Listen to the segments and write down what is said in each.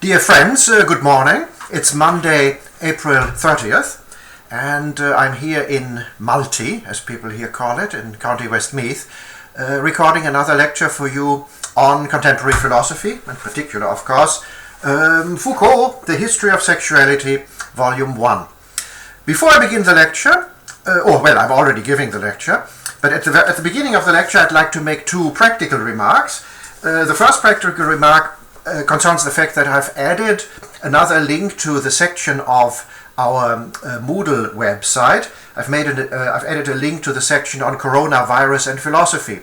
Dear friends, good morning. It's Monday, April 30th, and I'm here in Multi, as people here call it, in County Westmeath, recording another lecture for you on contemporary philosophy, in particular, of course, Foucault, The History of Sexuality, Volume 1. Before I begin the lecture, I'm already giving the lecture, but at the beginning of the lecture I'd like to make two practical remarks. The first practical remark concerns the fact that I've added another link to the section of our Moodle website. I've added a link to the section on coronavirus and philosophy.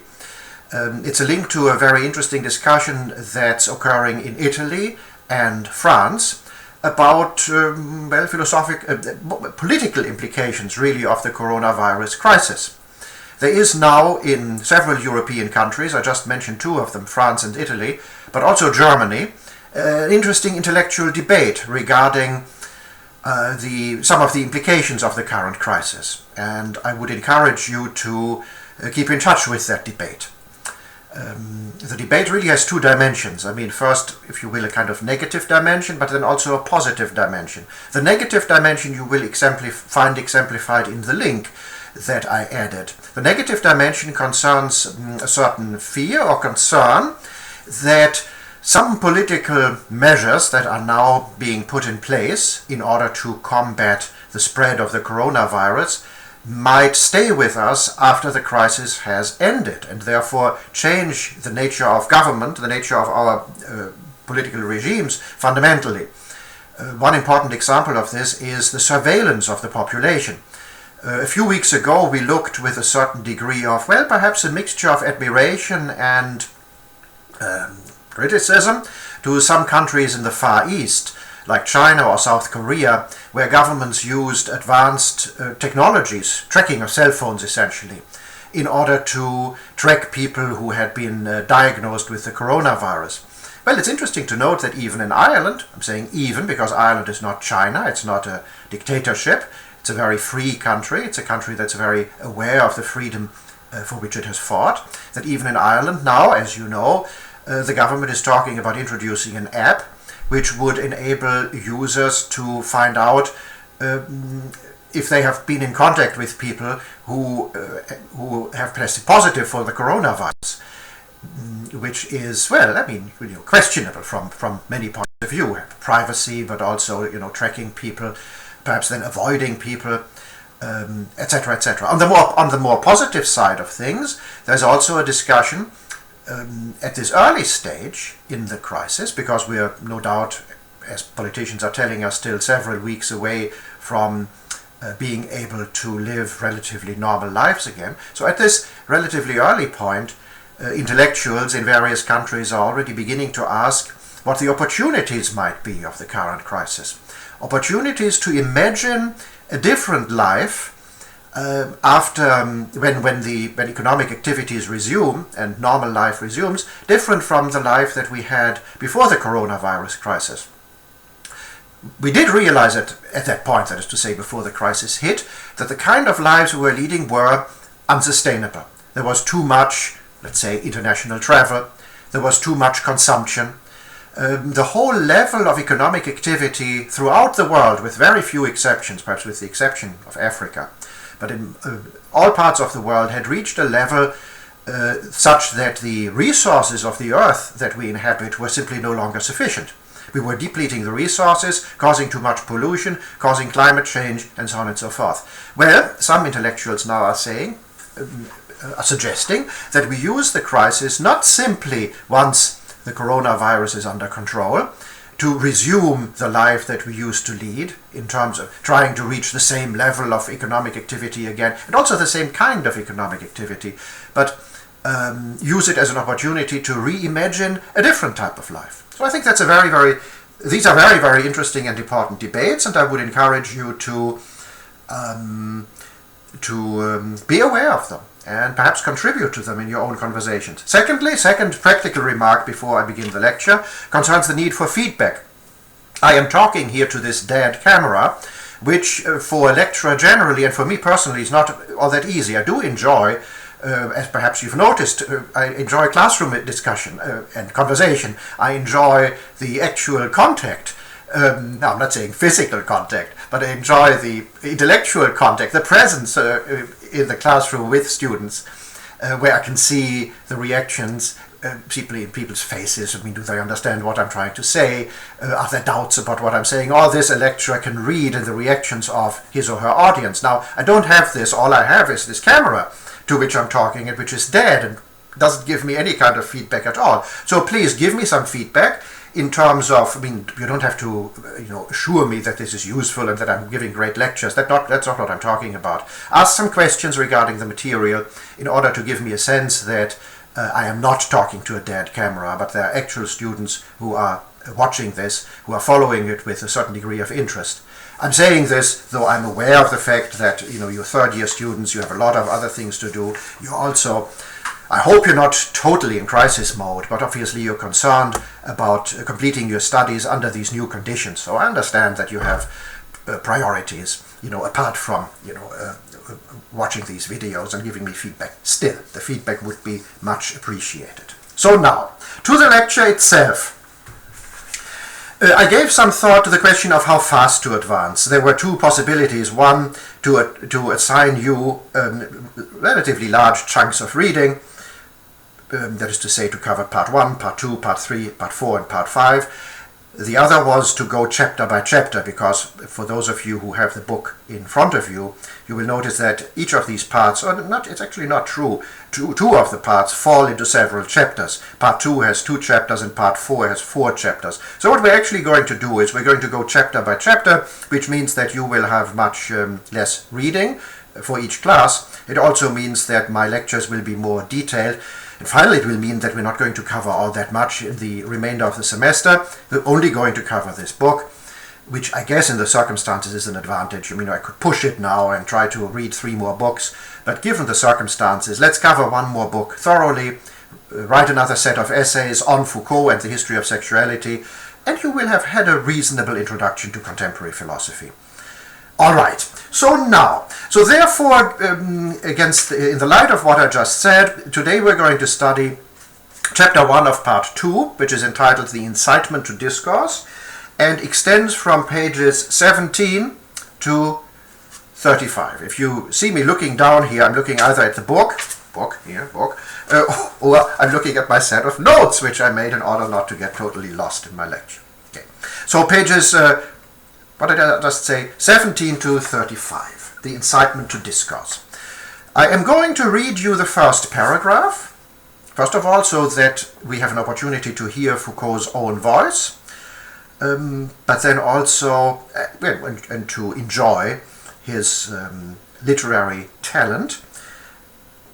It's a link to a very interesting discussion that's occurring in Italy and France about political implications really of the coronavirus crisis. There is now in several European countries, I just mentioned two of them, France and Italy, but also Germany, an interesting intellectual debate regarding some of the implications of the current crisis. And I would encourage you to keep in touch with that debate. The debate really has two dimensions. I mean, first, if you will, a kind of negative dimension, but then also a positive dimension. The negative dimension you will find exemplified in the link that I added. The negative dimension concerns a certain fear or concern that some political measures that are now being put in place in order to combat the spread of the coronavirus might stay with us after the crisis has ended, and therefore change the nature of government, the nature of our political regimes fundamentally. One important example of this is the surveillance of the population. A few weeks ago we looked with a certain degree of, perhaps a mixture of admiration and criticism to some countries in the Far East, like China or South Korea, where governments used advanced technologies, tracking of cell phones essentially, in order to track people who had been diagnosed with the coronavirus. Well, it's interesting to note that even in Ireland, I'm saying even because Ireland is not China, it's not a dictatorship, it's a very free country, it's a country that's very aware of the freedom for which it has fought, that even in Ireland now, as you know, the government is talking about introducing an app which would enable users to find out if they have been in contact with people who have tested positive for the coronavirus, which is, questionable from many points of view, privacy, but also, tracking people, perhaps then avoiding people, etc., etc. On the more positive side of things, there's also a discussion at this early stage in the crisis, because we are no doubt, as politicians are telling us, still several weeks away from being able to live relatively normal lives again. So at this relatively early point, intellectuals in various countries are already beginning to ask what the opportunities might be of the current crisis. Opportunities to imagine a different life after when economic activities resume and normal life resumes, different from the life that we had before the coronavirus crisis. We did realize at that point, that is to say before the crisis hit, that the kind of lives we were leading were unsustainable. There was too much, let's say, international travel, there was too much consumption. The whole level of economic activity throughout the world, with very few exceptions, perhaps with the exception of Africa, but in all parts of the world, had reached a level such that the resources of the earth that we inhabit were simply no longer sufficient. We were depleting the resources, causing too much pollution, causing climate change, and so on and so forth. Well, some intellectuals now are suggesting that we use the crisis not simply once the coronavirus is under control, to resume the life that we used to lead in terms of trying to reach the same level of economic activity again, and also the same kind of economic activity, but use it as an opportunity to reimagine a different type of life. So I think that's these are very, very interesting and important debates, and I would encourage you to be aware of them and perhaps contribute to them in your own conversations. Second practical remark before I begin the lecture concerns the need for feedback. I am talking here to this dead camera, which for a lecturer generally, and for me personally, is not all that easy. I do enjoy As perhaps you've noticed, I enjoy classroom discussion and conversation. I enjoy the actual contact. Now, I'm not saying physical contact, but I enjoy the intellectual contact, the presence in the classroom with students, where I can see the reactions, people's faces. I mean, do they understand what I'm trying to say? Are there doubts about what I'm saying? All this a lecturer can read in the reactions of his or her audience. Now, I don't have this. All I have is this camera to which I'm talking and which is dead and doesn't give me any kind of feedback at all. So please give me some feedback in terms of, I mean, you don't have to, assure me that this is useful and that I'm giving great lectures. That's not what I'm talking about. Ask some questions regarding the material in order to give me a sense that I am not talking to a dead camera, but there are actual students who are watching this, who are following it with a certain degree of interest. I'm saying this, though I'm aware of the fact that, you're third-year students, you have a lot of other things to do. You're also, I hope you're not totally in crisis mode, but obviously you're concerned about completing your studies under these new conditions. So I understand that you have priorities, apart from, watching these videos and giving me feedback. Still, the feedback would be much appreciated. So now, to the lecture itself. I gave some thought to the question of how fast to advance. There were two possibilities. One, to assign you relatively large chunks of reading, that is to say, to cover part 1, part 2, part 3, part 4, and part 5. The other was to go chapter by chapter, because for those of you who have the book in front of you, you will notice that each of these parts, it's actually not true, two of the parts fall into several chapters. Part 2 has 2 chapters and part 4 has 4 chapters. So what we're actually going to do is we're going to go chapter by chapter, which means that you will have much less reading for each class. It also means that my lectures will be more detailed. And finally, it will mean that we're not going to cover all that much in the remainder of the semester. We're only going to cover this book, which I guess in the circumstances is an advantage. I could push it now and try to read 3 more books, but given the circumstances, let's cover 1 more book thoroughly, write another set of essays on Foucault and the history of sexuality, and you will have had a reasonable introduction to contemporary philosophy. All right, so therefore, in the light of what I just said, today we're going to study chapter 1 of part 2, which is entitled The Incitement to Discourse, and extends from pages 17 to 35. If you see me looking down here, I'm looking either at the book, or I'm looking at my set of notes, which I made in order not to get totally lost in my lecture. Okay. So pages... what did I just say? 17 to 35, the incitement to discourse. I am going to read you the first paragraph, first of all, so that we have an opportunity to hear Foucault's own voice, but then also and to enjoy his literary talent,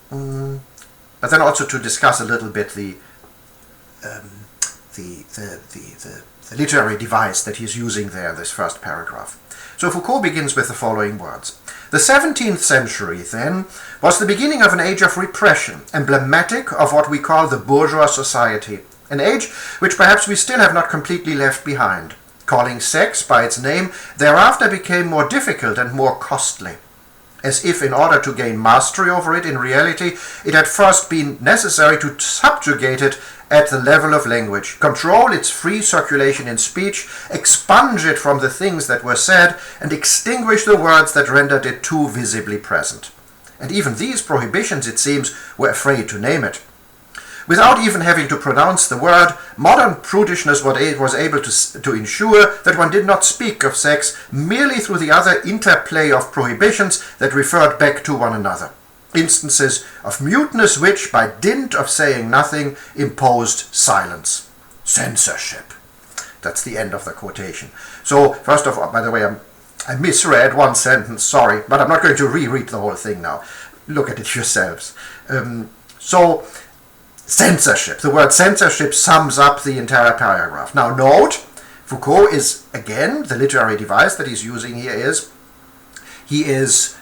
but then also to discuss a little bit the literary device that he's using there in this first paragraph. So Foucault begins with the following words. The 17th century, then, was the beginning of an age of repression, emblematic of what we call the bourgeois society, an age which perhaps we still have not completely left behind. Calling sex by its name thereafter became more difficult and more costly, as if in order to gain mastery over it in reality, it had first been necessary to subjugate it at the level of language, control its free circulation in speech, expunge it from the things that were said, and extinguish the words that rendered it too visibly present. And even these prohibitions, it seems, were afraid to name it. Without even having to pronounce the word, modern prudishness was able to ensure that one did not speak of sex merely through the other interplay of prohibitions that referred back to one another. Instances of muteness which, by dint of saying nothing, imposed silence. Censorship. That's the end of the quotation. So, first of all, by the way, I misread one sentence, sorry, but I'm not going to reread the whole thing now. Look at it yourselves. Censorship. The word censorship sums up the entire paragraph. Now note, Foucault is, again, the literary device that he's using here is, he is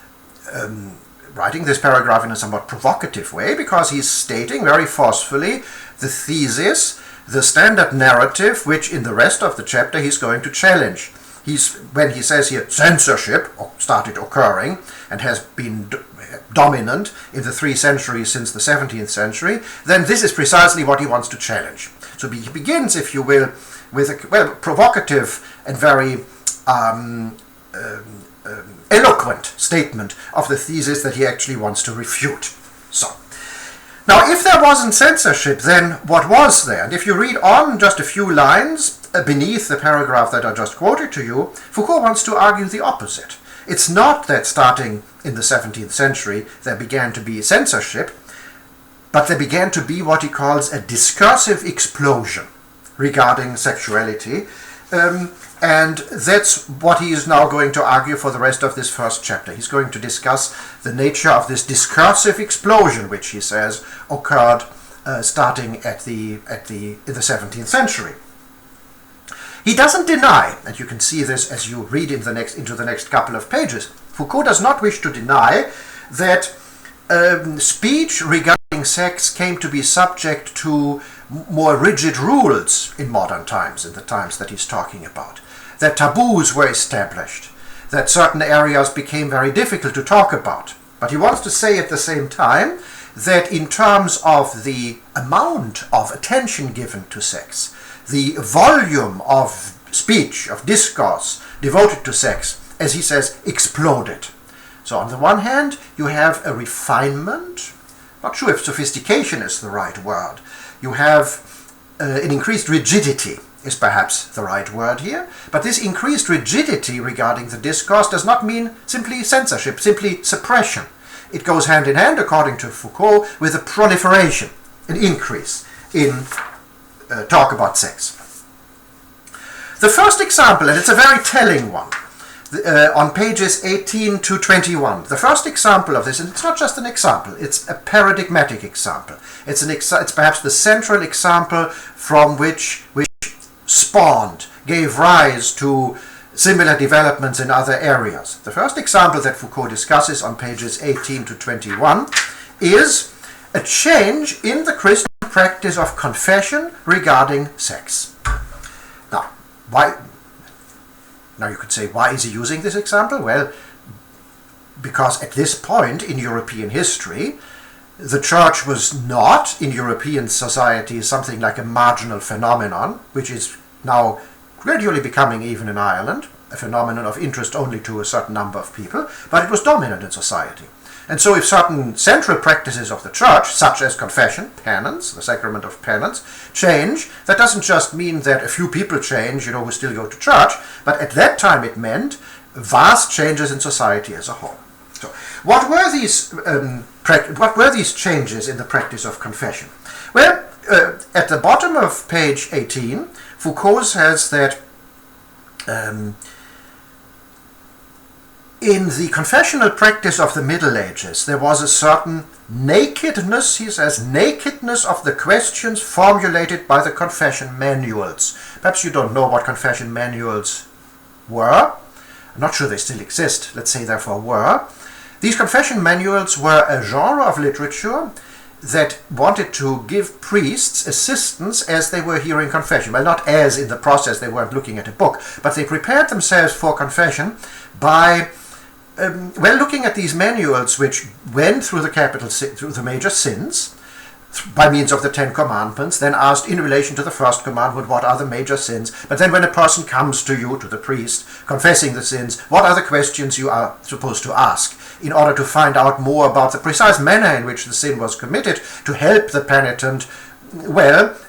writing this paragraph in a somewhat provocative way because he's stating very forcefully the thesis, the standard narrative, which in the rest of the chapter he's going to challenge. When he says here censorship started occurring and has been dominant in the 3 centuries since the 17th century, then this is precisely what he wants to challenge. So he begins, if you will, with a provocative and very eloquent statement of the thesis that he actually wants to refute. So, now if there wasn't censorship, then what was there? And if you read on just a few lines beneath the paragraph that I just quoted to you, Foucault wants to argue the opposite. It's not that starting in the 17th century there began to be censorship, but there began to be what he calls a discursive explosion regarding sexuality, and that's what he is now going to argue for the rest of this first chapter. He's going to discuss the nature of this discursive explosion, which he says occurred starting in the 17th century. He doesn't deny, and you can see this as you read into the next couple of pages, Foucault does not wish to deny that speech regarding sex came to be subject to more rigid rules in modern times, in the times that he's talking about. That taboos were established, that certain areas became very difficult to talk about. But he wants to say at the same time that in terms of the amount of attention given to sex, the volume of speech, of discourse devoted to sex, as he says, exploded. So on the one hand, you have a refinement, not sure if sophistication is the right word, you have an increased rigidity, is perhaps the right word here, but this increased rigidity regarding the discourse does not mean simply censorship, simply suppression. It goes hand in hand, according to Foucault, with a proliferation, an increase in talk about sex. The first example, and it's a very telling one, on pages 18 to 21. The first example of this, and it's not just an example, it's a paradigmatic example. It's perhaps the central example from which spawned, gave rise to similar developments in other areas. The first example that Foucault discusses on pages 18 to 21 is a change in the Christian practice of confession regarding sex. Now you could say, why is he using this example? Well, because at this point in European history, the church was not, in European society, something like a marginal phenomenon, which is now gradually becoming, even in Ireland, a phenomenon of interest only to a certain number of people, but it was dominant in society. And so if certain central practices of the church, such as confession, penance, the sacrament of penance, change, that doesn't just mean that a few people change, who still go to church, but at that time it meant vast changes in society as a whole. So, what were these changes in the practice of confession? Well, at the bottom of page 18, Foucault says that in the confessional practice of the Middle Ages, there was a certain nakedness, he says, nakedness of the questions formulated by the confession manuals. Perhaps you don't know what confession manuals were. I'm not sure they still exist. Let's say, therefore, were. These confession manuals were a genre of literature that wanted to give priests assistance as they were hearing confession. Well, not as in the process, they weren't looking at a book, but they prepared themselves for confession by looking at these manuals which went through the major sins by means of the 10 Commandments, then asked in relation to the first commandment, what are the major sins? But then when a person comes to you, to the priest, confessing the sins, what are the questions you are supposed to ask in order to find out more about the precise manner in which the sin was committed, to help the penitent,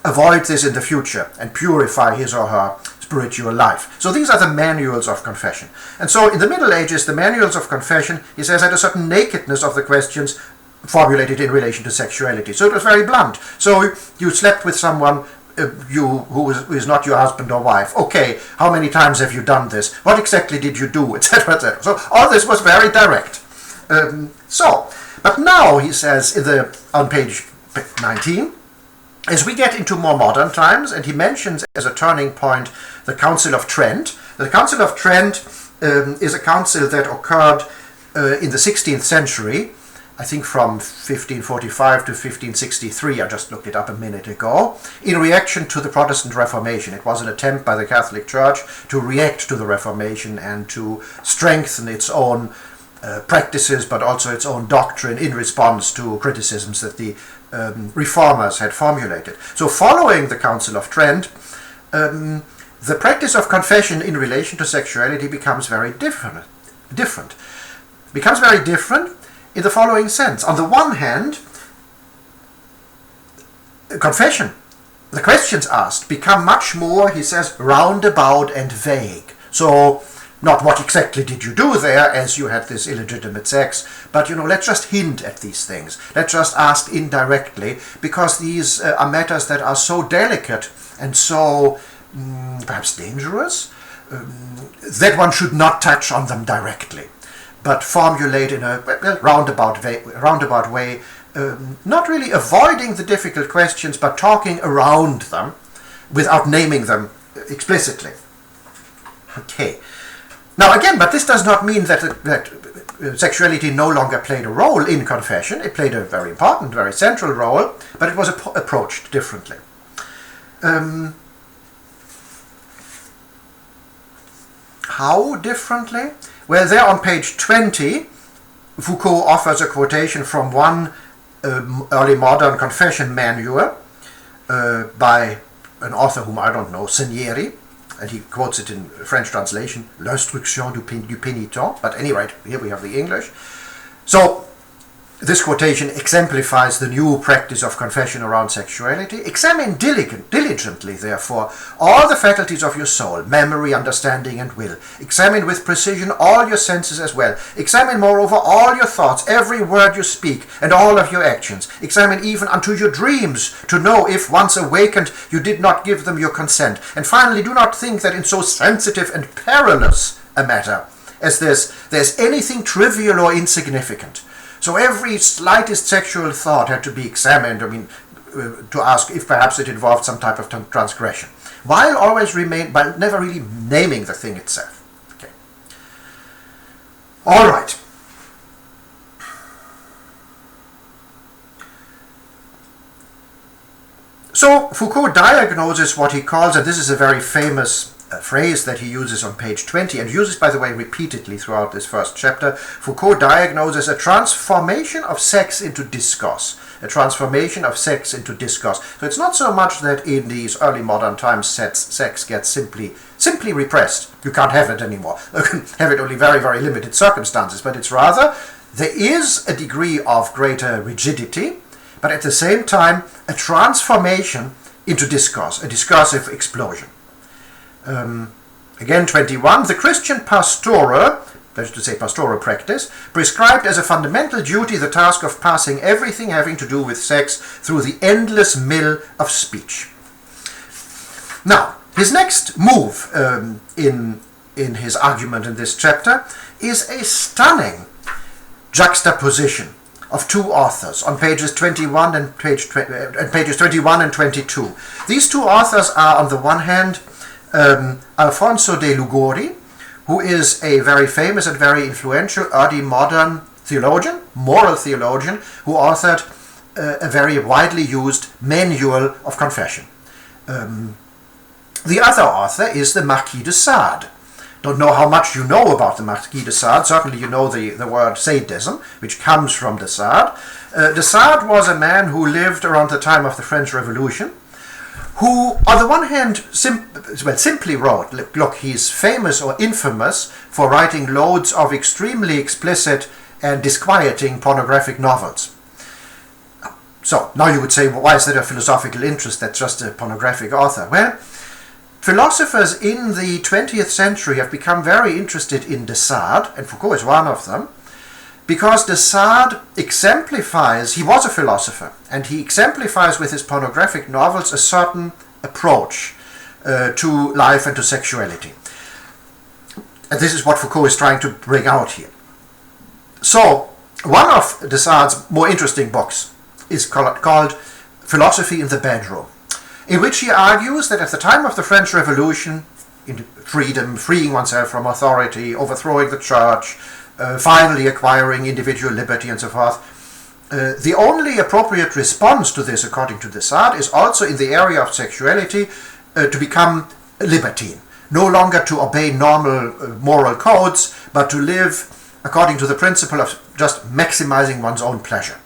avoid this in the future and purify his or her spiritual life. So these are the manuals of confession. And so in the Middle Ages, the manuals of confession, he says, had a certain nakedness of the questions formulated in relation to sexuality. So it was very blunt. So you slept with someone who is not your husband or wife. Okay, how many times have you done this? What exactly did you do? Etc., etc. So all this was very direct. But now, he says on page 19, as we get into more modern times, and he mentions as a turning point the Council of Trent. The Council of Trent is a council that occurred in the 16th century, I think from 1545 to 1563, I just looked it up a minute ago, in reaction to the Protestant Reformation. It was an attempt by the Catholic Church to react to the Reformation and to strengthen its own practices, but also its own doctrine in response to criticisms that the reformers had formulated. So following the Council of Trent, the practice of confession in relation to sexuality becomes very different. Becomes very different in the following sense. On the one hand, confession, the questions asked, become much more, he says, roundabout and vague. So, not what exactly did you do there as you had this illegitimate sex, but, let's just hint at these things. Let's just ask indirectly, because these are matters that are so delicate and so perhaps dangerous that one should not touch on them directly, but formulate in a roundabout way, not really avoiding the difficult questions, but talking around them without naming them explicitly. Okay. Now again, but this does not mean that sexuality no longer played a role in confession. It played a very important, very central role, but it was approached differently. How differently? Well, there on page 20, Foucault offers a quotation from one early modern confession manual by an author whom I don't know, Senieri, and he quotes it in French translation, L'instruction du pénitent, but at any rate, here we have the English. So, this quotation exemplifies the new practice of confession around sexuality. Examine diligently, therefore, all the faculties of your soul, memory, understanding, and will. Examine with precision all your senses as well. Examine, moreover, all your thoughts, every word you speak, and all of your actions. Examine even unto your dreams, to know if, once awakened, you did not give them your consent. And finally, do not think that in so sensitive and perilous a matter as this, there's anything trivial or insignificant. So every slightest sexual thought had to be examined, to ask if perhaps it involved some type of transgression, while never really naming the thing itself. Okay. All right. So Foucault diagnoses what he calls, and this is a very famous phrase that he uses on page 20 and uses, by the way, repeatedly throughout this first chapter. Foucault diagnoses a transformation of sex into discourse. A transformation of sex into discourse. So it's not so much that in these early modern times sex gets simply repressed. You can't have it anymore. You can have it only very, very limited circumstances, but it's rather there is a degree of greater rigidity, but at the same time a transformation into discourse, a discursive explosion. Again, 21, the Christian pastoral, that is to say pastoral practice, prescribed as a fundamental duty the task of passing everything having to do with sex through the endless mill of speech. Now, his next move in his argument in this chapter is a stunning juxtaposition of two authors on pages 21 and pages 21 and 22. These two authors are, on the one hand, Alfonso de Liguori, who is a very famous and very influential early modern theologian, moral theologian, who authored a very widely used manual of confession. The other author is the Marquis de Sade. Don't know how much you know about the Marquis de Sade. Certainly you know the word sadism, which comes from de Sade. De Sade was a man who lived around the time of the French Revolution, who, on the one hand, simply wrote, look, he's famous or infamous for writing loads of extremely explicit and disquieting pornographic novels. So, now you would say, well, why is there a philosophical interest? That's just a pornographic author. Well, philosophers in the 20th century have become very interested in de Sade, and Foucault is one of them, because de Sade exemplifies, he was a philosopher, and he exemplifies with his pornographic novels a certain approach to life and to sexuality. And this is what Foucault is trying to bring out here. So, one of de Sade's more interesting books is called Philosophy in the Bedroom, in which he argues that at the time of the French Revolution, in freedom, freeing oneself from authority, overthrowing the church, finally acquiring individual liberty and so forth, the only appropriate response to this, according to de Sade, is also in the area of sexuality to become a libertine, no longer to obey normal moral codes, but to live according to the principle of just maximizing one's own pleasure.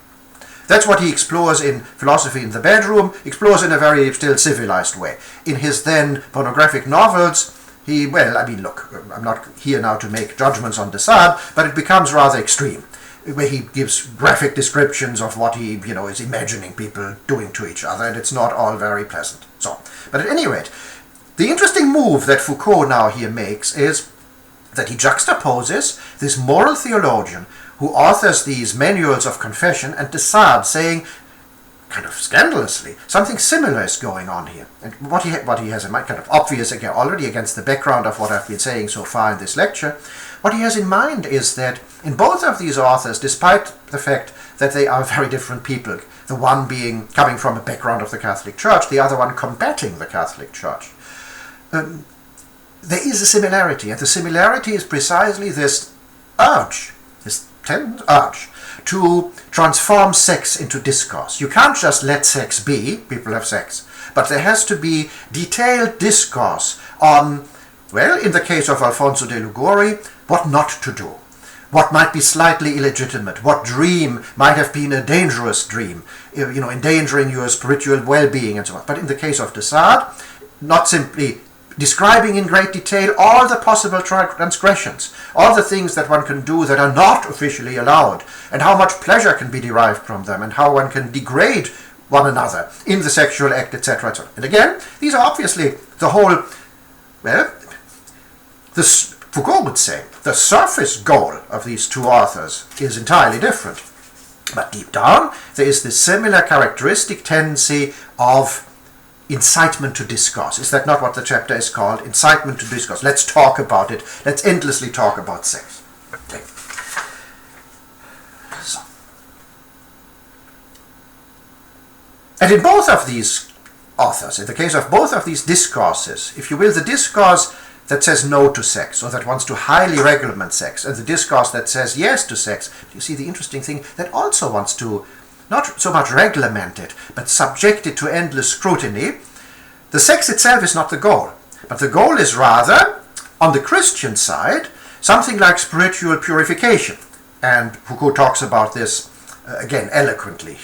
That's what he explores in Philosophy in the Bedroom, explores in a very still civilized way. In his then pornographic novels, look, I'm not here now to make judgments on de Sade, but it becomes rather extreme, where he gives graphic descriptions of what he, is imagining people doing to each other, and it's not all very pleasant. So, but at any rate, the interesting move that Foucault now here makes is that he juxtaposes this moral theologian who authors these manuals of confession and de Sade saying, kind of scandalously, something similar is going on here. And what he has in mind, kind of obvious again, already against the background of what I've been saying so far in this lecture, what he has in mind is that in both of these authors, despite the fact that they are very different people, the one being coming from a background of the Catholic Church, the other one combating the Catholic Church, there is a similarity, and the similarity is precisely this urge, this tend urge to transform sex into discourse. You can't just let sex be, people have sex, but there has to be detailed discourse on, well, in the case of Alfonso de Liguori, what not to do, what might be slightly illegitimate, what dream might have been a dangerous dream, endangering your spiritual well-being and so on. But in the case of de Sade, not simply describing in great detail all the possible transgressions, all the things that one can do that are not officially allowed, and how much pleasure can be derived from them, and how one can degrade one another in the sexual act, etc. etc. And again, these are obviously the whole, Foucault would say, the surface goal of these two authors is entirely different. But deep down, there is this similar characteristic tendency of incitement to discourse. Is that not what the chapter is called? Incitement to discourse. Let's talk about it. Let's endlessly talk about sex. Okay. So. And in both of these authors, in the case of both of these discourses, if you will, the discourse that says no to sex, or that wants to highly regulate sex, and the discourse that says yes to sex, you see the interesting thing, that also wants to not so much regulate it, but subject it to endless scrutiny. The sex itself is not the goal, but the goal is rather, on the Christian side, something like spiritual purification. And Foucault talks about this, again, eloquently.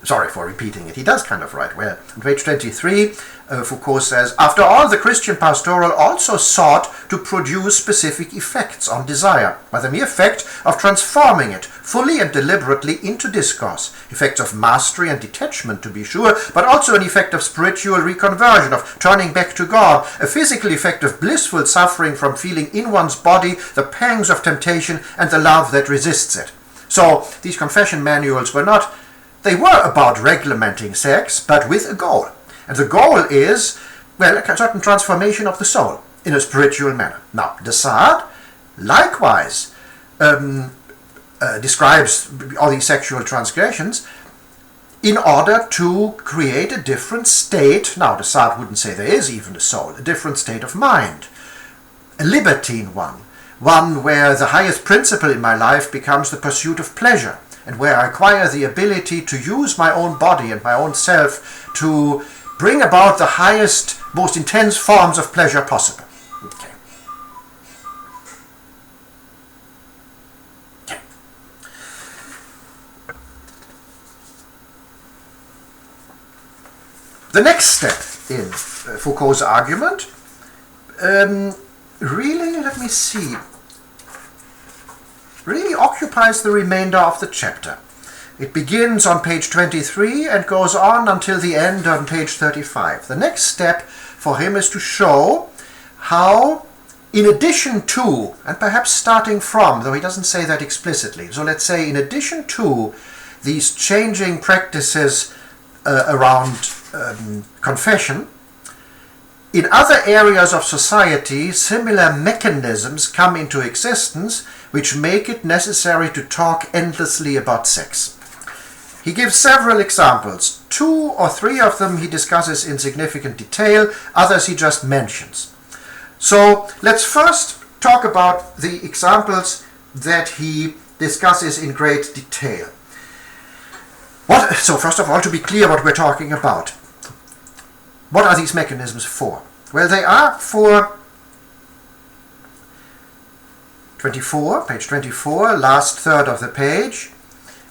Sorry for repeating it. He does kind of write well. On page 23, Foucault says, after all, the Christian pastoral also sought to produce specific effects on desire, by the mere fact of transforming it fully and deliberately into discourse. Effects of mastery and detachment, to be sure, but also an effect of spiritual reconversion, of turning back to God, a physical effect of blissful suffering from feeling in one's body the pangs of temptation and the love that resists it. So, these confession manuals they were about regulating sex, but with a goal. And the goal is, well, a certain transformation of the soul in a spiritual manner. Now, de Sade likewise describes all these sexual transgressions in order to create a different state. Now, de Sade wouldn't say there is even a soul, a different state of mind, a libertine one where the highest principle in my life becomes the pursuit of pleasure, and where I acquire the ability to use my own body and my own self to bring about the highest, most intense forms of pleasure possible. Okay. Okay. The next step in Foucault's argument, really occupies the remainder of the chapter. It begins on page 23 and goes on until the end on page 35. The next step for him is to show how, in addition to, and perhaps starting from, though he doesn't say that explicitly, so let's say in addition to these changing practices around confession, in other areas of society, similar mechanisms come into existence which make it necessary to talk endlessly about sex. He gives several examples. 2 or 3 of them he discusses in significant detail, others he just mentions. So let's first talk about the examples that he discusses in great detail. So first of all, to be clear what we're talking about. What are these mechanisms for? Well, they are for 24, page 24, last third of the page.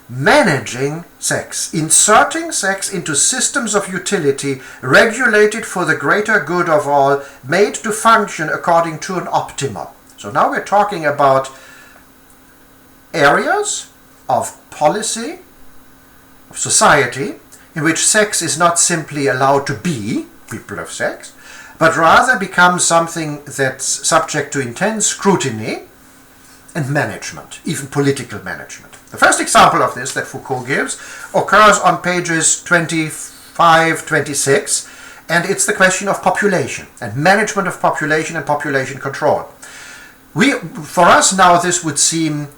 Managing sex, inserting sex into systems of utility, regulated for the greater good of all, made to function according to an optimum. So now we're talking about areas of policy, of society, in which sex is not simply allowed to be, people have sex, but rather becomes something that's subject to intense scrutiny and management, even political management. The first example of this that Foucault gives occurs on pages 25, 26, and it's the question of population and management of population and population control. For us now this would seem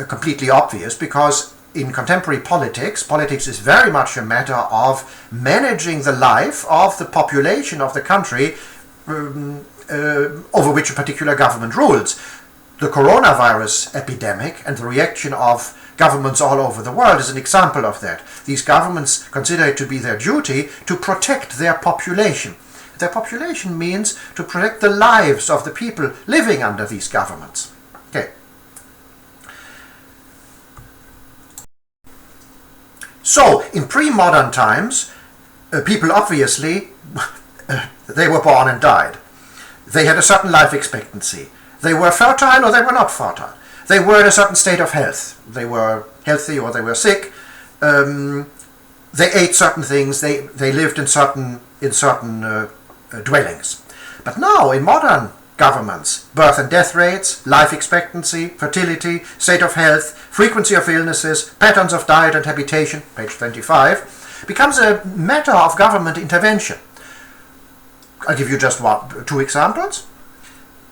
completely obvious, because in contemporary politics, politics is very much a matter of managing the life of the population of the country over which a particular government rules. The coronavirus epidemic and the reaction of governments all over the world is an example of that. These governments consider it to be their duty to protect their population. Their population means to protect the lives of the people living under these governments. Okay. So, in pre-modern times, people obviously, they were born and died. They had a certain life expectancy. They were fertile or they were not fertile. They were in a certain state of health. They were healthy or they were sick. They ate certain things. They lived in certain dwellings. But now, in modern governments, birth and death rates, life expectancy, fertility, state of health, frequency of illnesses, patterns of diet and habitation, page 25, becomes a matter of government intervention. I'll give you just two examples.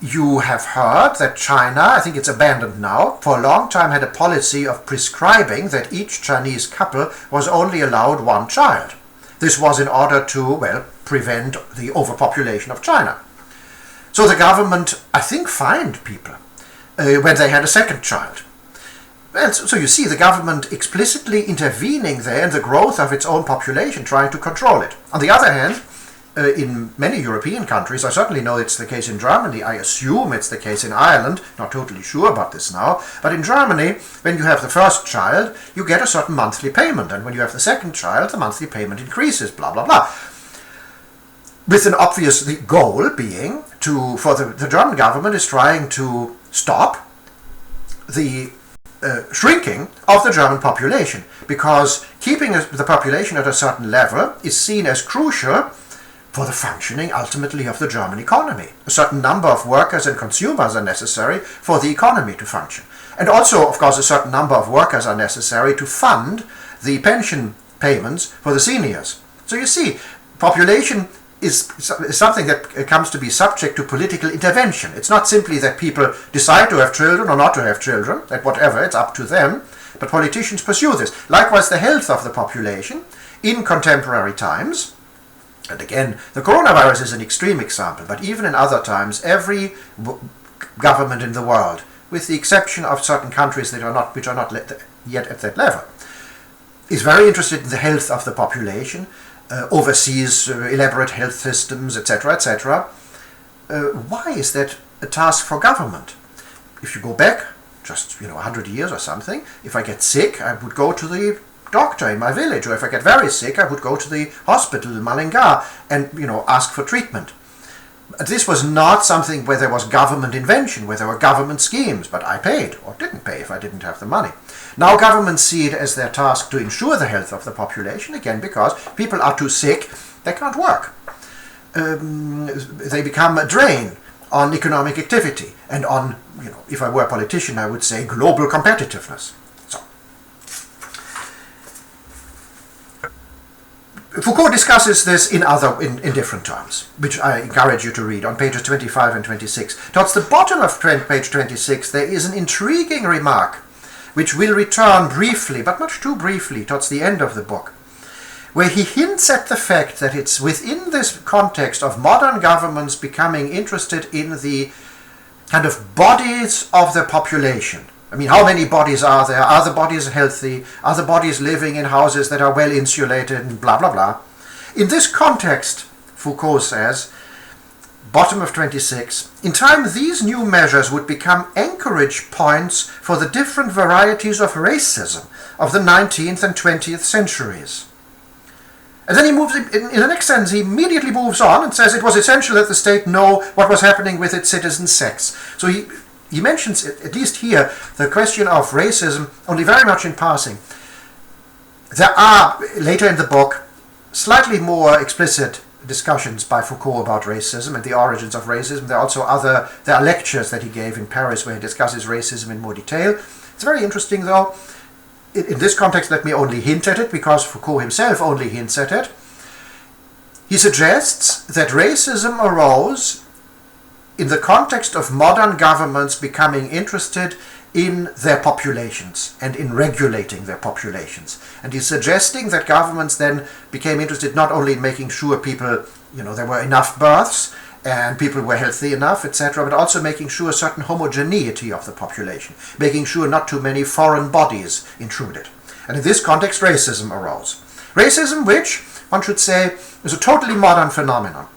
You have heard that China, I think it's abandoned now, for a long time had a policy of prescribing that each Chinese couple was only allowed one child. This was in order to, prevent the overpopulation of China. So the government, I think, fined people when they had a second child. And so you see the government explicitly intervening there in the growth of its own population, trying to control it. On the other hand, in many European countries, I certainly know it's the case in Germany, I assume it's the case in Ireland, not totally sure about this now, but in Germany, when you have the first child, you get a certain monthly payment, and when you have the second child, the monthly payment increases, blah, blah, blah. With an obvious goal being the German government is trying to stop the shrinking of the German population, because keeping the population at a certain level is seen as crucial for the functioning, ultimately, of the German economy. A certain number of workers and consumers are necessary for the economy to function. And also, of course, a certain number of workers are necessary to fund the pension payments for the seniors. So you see, population is something that comes to be subject to political intervention. It's not simply that people decide to have children or not to have children, that whatever, it's up to them, but politicians pursue this. Likewise, the health of the population in contemporary times. And again, the coronavirus is an extreme example, but even in other times, every government in the world, with the exception of certain countries which are not yet at that level, is very interested in the health of the population, oversees elaborate health systems, etc., etc. Why is that a task for government? If you go back just 100 years or something, if I get sick, I would go to the doctor in my village, or if I get very sick, I would go to the hospital in Malinga and ask for treatment. This was not something where there was government invention, where there were government schemes, but I paid or didn't pay if I didn't have the money. Now governments see it as their task to ensure the health of the population, again because people are too sick, they can't work. They become a drain on economic activity and on, if I were a politician, I would say global competitiveness. Foucault discusses this in different terms, which I encourage you to read on pages 25 and 26. Towards the bottom of page 26, there is an intriguing remark, which will return briefly, but much too briefly, towards the end of the book, where he hints at the fact that it's within this context of modern governments becoming interested in the kind of bodies of the population. I mean, how many bodies are there? Are the bodies healthy? Are the bodies living in houses that are well insulated? And blah, blah, blah. In this context, Foucault says, bottom of 26, in time these new measures would become anchorage points for the different varieties of racism of the 19th and 20th centuries. And then he moves, in the next sentence, he immediately moves on and says it was essential that the state know what was happening with its citizens' sex. So he mentions, at least here, the question of racism only very much in passing. There are, later in the book, slightly more explicit discussions by Foucault about racism and the origins of racism. There are lectures that he gave in Paris where he discusses racism in more detail. It's very interesting, though. In this context, let me only hint at it, because Foucault himself only hints at it. He suggests that racism arose in the context of modern governments becoming interested in their populations and in regulating their populations. And he's suggesting that governments then became interested not only in making sure people, there were enough births and people were healthy enough, etc., but also making sure a certain homogeneity of the population, making sure not too many foreign bodies intruded. And in this context, racism arose. Racism, which, one should say, is a totally modern phenomenon.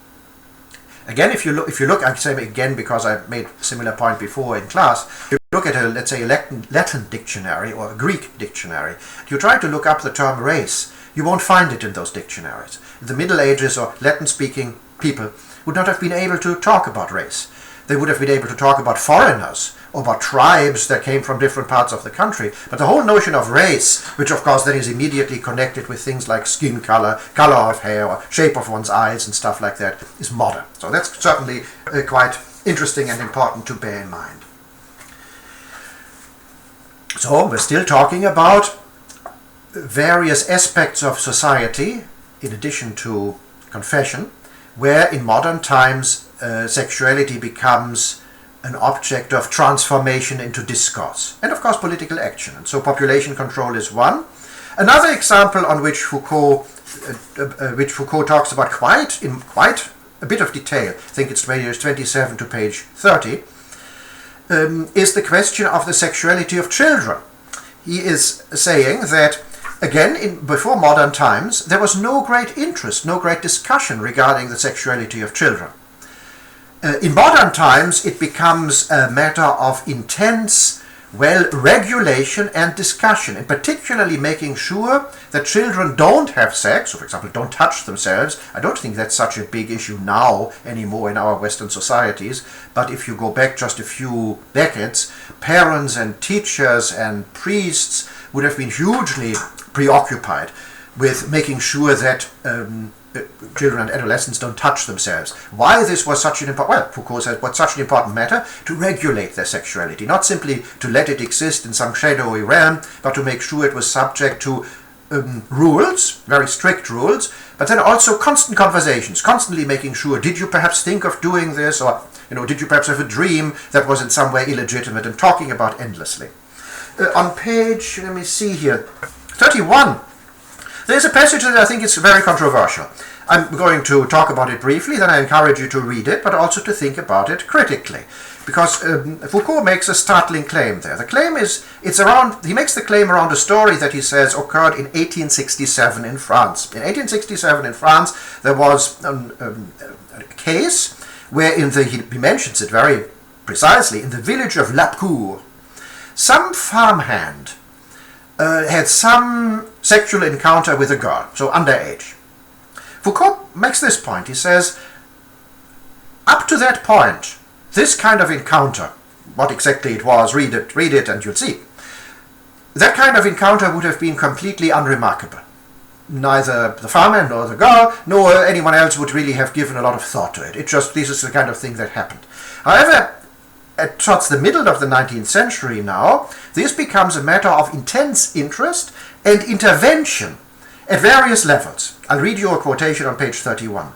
Again, if you look, I say again because I made a similar point before in class, if you look at let's say a Latin dictionary or a Greek dictionary, you try to look up the term race, you won't find it in those dictionaries. In the Middle Ages or Latin-speaking people would not have been able to talk about race. They would have been able to talk about foreigners or about tribes that came from different parts of the country. But the whole notion of race, which of course then is immediately connected with things like skin color, color of hair, or shape of one's eyes and stuff like that, is modern. So that's certainly quite interesting and important to bear in mind. So we're still talking about various aspects of society, in addition to confession, where in modern times sexuality becomes an object of transformation into discourse, and of course political action. And so population control is one. Another example on which Foucault talks about in quite a bit of detail, I think it's pages 27 to page 30, is the question of the sexuality of children. He is saying that, again, before modern times, there was no great interest, no great discussion regarding the sexuality of children. In modern times, it becomes a matter of intense, regulation and discussion, and particularly making sure that children don't have sex, or for example, don't touch themselves. I don't think that's such a big issue now anymore in our Western societies, but if you go back just a few decades, parents and teachers and priests would have been hugely preoccupied with making sure that children and adolescents don't touch themselves. Why this was such an important, Foucault said, what's such an important matter? To regulate their sexuality, not simply to let it exist in some shadowy realm, but to make sure it was subject to rules, very strict rules, but then also constant conversations, constantly making sure, did you perhaps think of doing this, or did you perhaps have a dream that was in some way illegitimate, and talking about endlessly. On page, let me see here, 31, there's a passage that I think is very controversial. I'm going to talk about it briefly, then I encourage you to read it, but also to think about it critically. Because Foucault makes a startling claim there. The claim is, he makes the claim around a story that he says occurred in 1867 in France. In 1867 in France, there was a case where he mentions it very precisely, in the village of Lapcour, some farmhand had some sexual encounter with a girl, so underage. Foucault makes this point. He says, up to that point, this kind of encounter, what exactly it was, read it and you'll see. That kind of encounter would have been completely unremarkable. Neither the farmer nor the girl nor anyone else would really have given a lot of thought to it. This is the kind of thing that happened. However, towards the middle of the 19th century now, this becomes a matter of intense interest and intervention at various levels. I'll read you a quotation on page 31.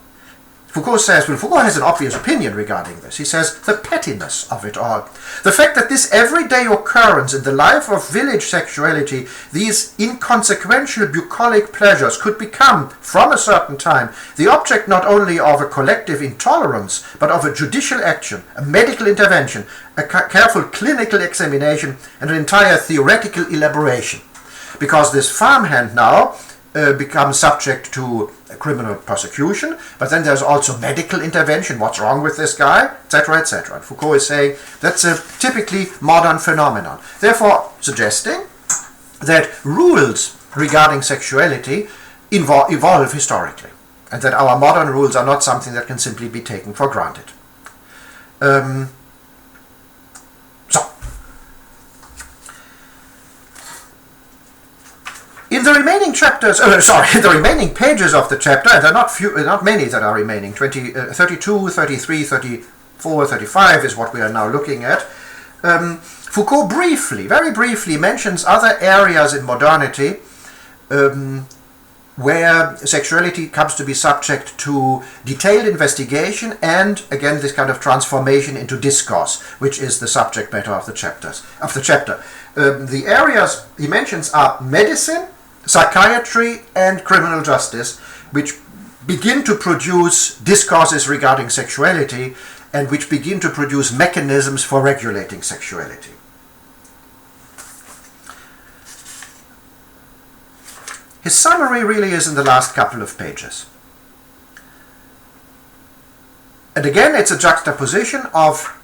Foucault says, Foucault has an obvious opinion regarding this. He says, the pettiness of it all. The fact that this everyday occurrence in the life of village sexuality, these inconsequential bucolic pleasures could become, from a certain time, the object not only of a collective intolerance, but of a judicial action, a medical intervention, a careful clinical examination, and an entire theoretical elaboration. Because this farmhand now becomes subject to criminal prosecution, but then there's also medical intervention. What's wrong with this guy, etc., etc. And Foucault is saying that's a typically modern phenomenon, therefore suggesting that rules regarding sexuality evolve historically, and that our modern rules are not something that can simply be taken for granted. In the remaining chapters, the remaining pages of the chapter, and there are not many that are remaining, 32, 33, 34, 35 is what we are now looking at. Foucault very briefly mentions other areas in modernity where sexuality comes to be subject to detailed investigation and, again, this kind of transformation into discourse, which is the subject matter of the chapter. The areas he mentions are medicine, psychiatry, and criminal justice, which begin to produce discourses regarding sexuality and which begin to produce mechanisms for regulating sexuality. His summary really is in the last couple of pages. And again, it's a juxtaposition of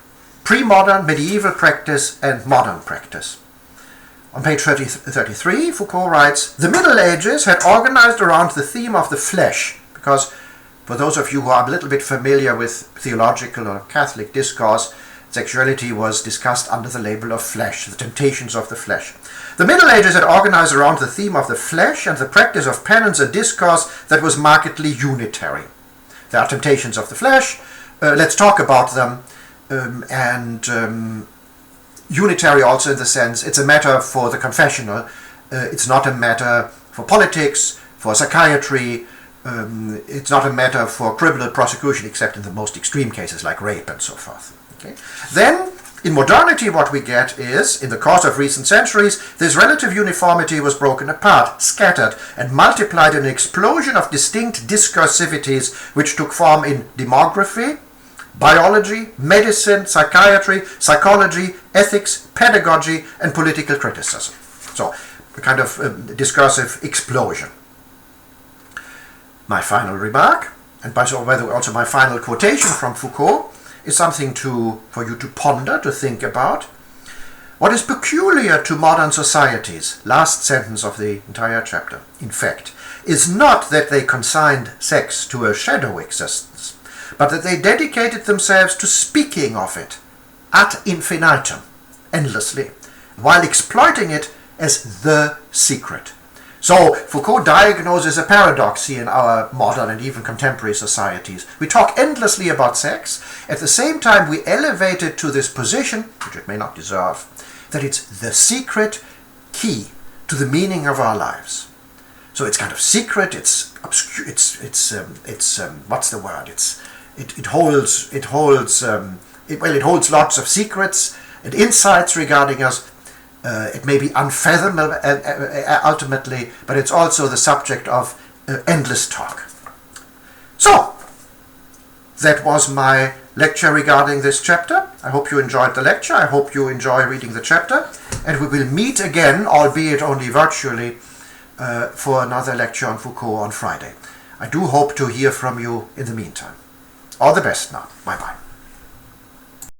pre-modern medieval practice and modern practice. On page 33, Foucault writes, "The Middle Ages had organized around the theme of the flesh," because for those of you who are a little bit familiar with theological or Catholic discourse, sexuality was discussed under the label of flesh, the temptations of the flesh. The Middle Ages had organized around the theme of the flesh and the practice of penance a discourse that was markedly unitary. There are temptations of the flesh, let's talk about them, and unitary also in the sense it's a matter for the confessional, it's not a matter for politics, for psychiatry, it's not a matter for criminal prosecution except in the most extreme cases like rape and so forth. Okay? Then, in modernity, what we get is, in the course of recent centuries, this relative uniformity was broken apart, scattered, and multiplied in an explosion of distinct discursivities which took form in demography, biology, medicine, psychiatry, psychology, ethics, pedagogy, and political criticism. So, a kind of discursive explosion. My final remark, and by so also my final quotation from Foucault, is something for you to ponder, to think about. What is peculiar to modern societies, last sentence of the entire chapter, in fact, is not that they consigned sex to a shadow existence, but that they dedicated themselves to speaking of it ad infinitum, endlessly, while exploiting it as the secret. So Foucault diagnoses a paradox here in our modern and even contemporary societies. We talk endlessly about sex, at the same time we elevate it to this position, which it may not deserve, that it's the secret key to the meaning of our lives. So it's kind of secret, it's obscure, what's the word? It holds lots of secrets and insights regarding us. It may be unfathomable ultimately, but it's also the subject of endless talk. So, that was my lecture regarding this chapter. I hope you enjoyed the lecture. I hope you enjoy reading the chapter. And we will meet again, albeit only virtually, for another lecture on Foucault on Friday. I do hope to hear from you in the meantime. All the best now. Bye-bye.